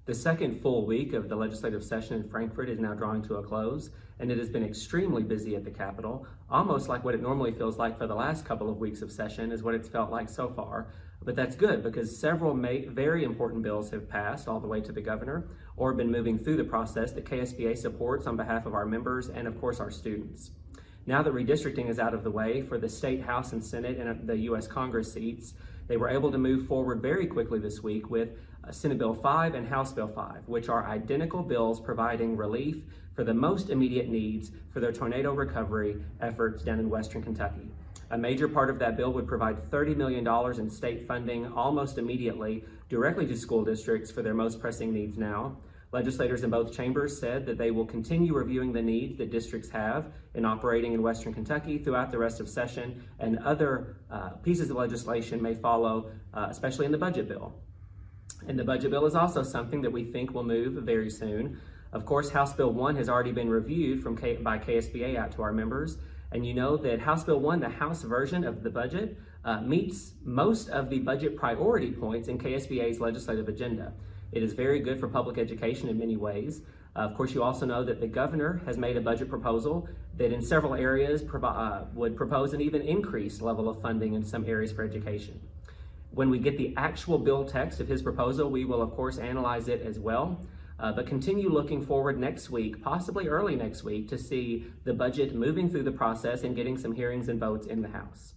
The second full week of the legislative session in Frankfort is now drawing to a close, and it has been extremely busy at the Capitol, almost like what it normally feels like for the last couple of weeks of session is what it's felt like so far. But that's good because several very important bills have passed all the way to the governor or been moving through the process that KSBA supports on behalf of our members and of course our students. Now that redistricting is out of the way for the state, House, and Senate and the U.S. Congress seats, they were able to move forward very quickly this week with Senate Bill 5 and House Bill 5, which are identical bills providing relief for the most immediate needs for their tornado recovery efforts down in Western Kentucky. A major part of that bill would provide $30 million in state funding almost immediately directly to school districts for their most pressing needs now. Legislators in both chambers said that they will continue reviewing the needs that districts have in operating in Western Kentucky throughout the rest of session, and other pieces of legislation may follow, especially in the budget bill. And the budget bill is also something that we think will move very soon. Of course, House Bill 1 has already been reviewed by KSBA out to our members, and you know that House Bill 1, the House version of the budget, meets most of the budget priority points in KSBA's legislative agenda. It is very good for public education in many ways. Of course, you also know that the governor has made a budget proposal that in several areas would propose an even increased level of funding in some areas for education. When we get the actual bill text of his proposal, we will of course analyze it as well. But continue looking forward next week, possibly early next week, to see the budget moving through the process and getting some hearings and votes in the House.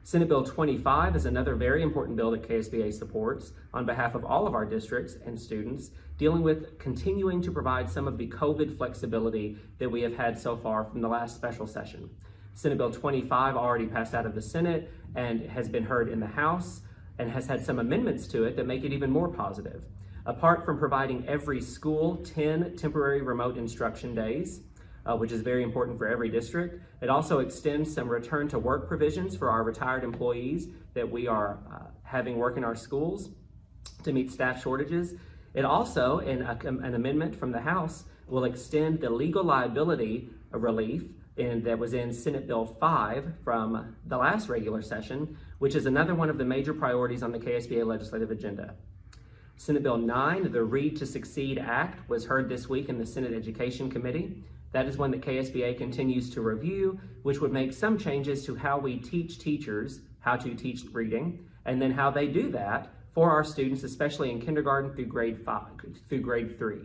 Senate Bill 25 is another very important bill that KSBA supports on behalf of all of our districts and students, dealing with continuing to provide some of the COVID flexibility that we have had so far from the last special session. Senate Bill 25 already passed out of the Senate and has been heard in the House and has had some amendments to it that make it even more positive. Apart from providing every school 10 temporary remote instruction days, which is very important for every district, it also extends some return to work provisions for our retired employees that we are having work in our schools to meet staff shortages. It also, in an amendment from the House, will extend the legal liability relief that was in Senate Bill 5 from the last regular session, which is another one of the major priorities on the KSBA legislative agenda. Senate Bill 9, the Read to Succeed Act, was heard this week in the Senate Education Committee. That is one that KSBA continues to review, which would make some changes to how we teach teachers how to teach reading, and then how they do that for our students, especially in kindergarten through grade 3.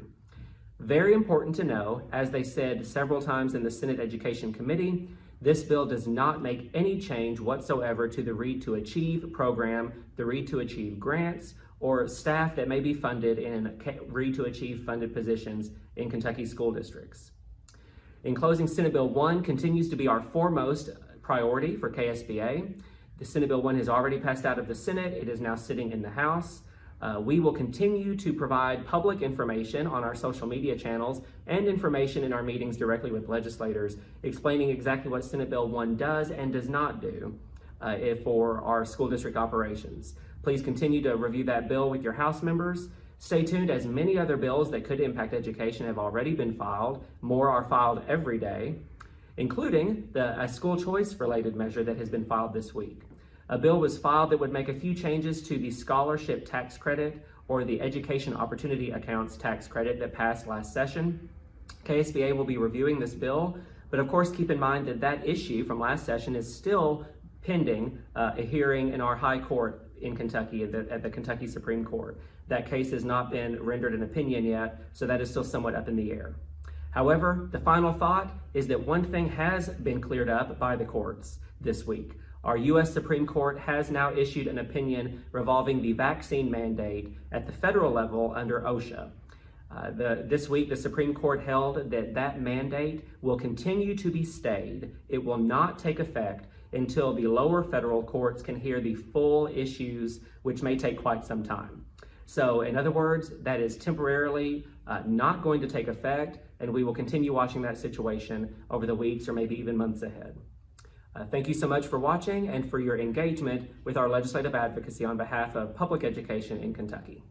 Very important to know, as they said several times in the Senate Education Committee, this bill does not make any change whatsoever to the Read to Achieve program, the Read to Achieve grants, or staff that may be funded in Read to Achieve funded positions in Kentucky school districts. In closing, Senate Bill 1 continues to be our foremost priority for KSBA. The Senate Bill 1 has already passed out of the Senate. It is now sitting in the House. We will continue to provide public information on our social media channels and information in our meetings directly with legislators, explaining exactly what Senate Bill 1 does and does not do for our school district operations. Please continue to review that bill with your House members. Stay tuned, as many other bills that could impact education have already been filed. More are filed every day, including a school choice related measure that has been filed this week. A bill was filed that would make a few changes to the scholarship tax credit or the education opportunity accounts tax credit that passed last session. KSBA will be reviewing this bill, but of course keep in mind that that issue from last session is still pending a hearing in our high court in Kentucky at the Kentucky Supreme Court. That case has not been rendered an opinion yet, so that is still somewhat up in the air. However, the final thought is that one thing has been cleared up by the courts this week. Our U.S. Supreme Court has now issued an opinion revolving the vaccine mandate at the federal level under OSHA. This week, the Supreme Court held that that mandate will continue to be stayed. It will not take effect until the lower federal courts can hear the full issues, which may take quite some time. So in other words, that is temporarily not going to take effect, and we will continue watching that situation over the weeks or maybe even months ahead. Thank you so much for watching and for your engagement with our legislative advocacy on behalf of public education in Kentucky.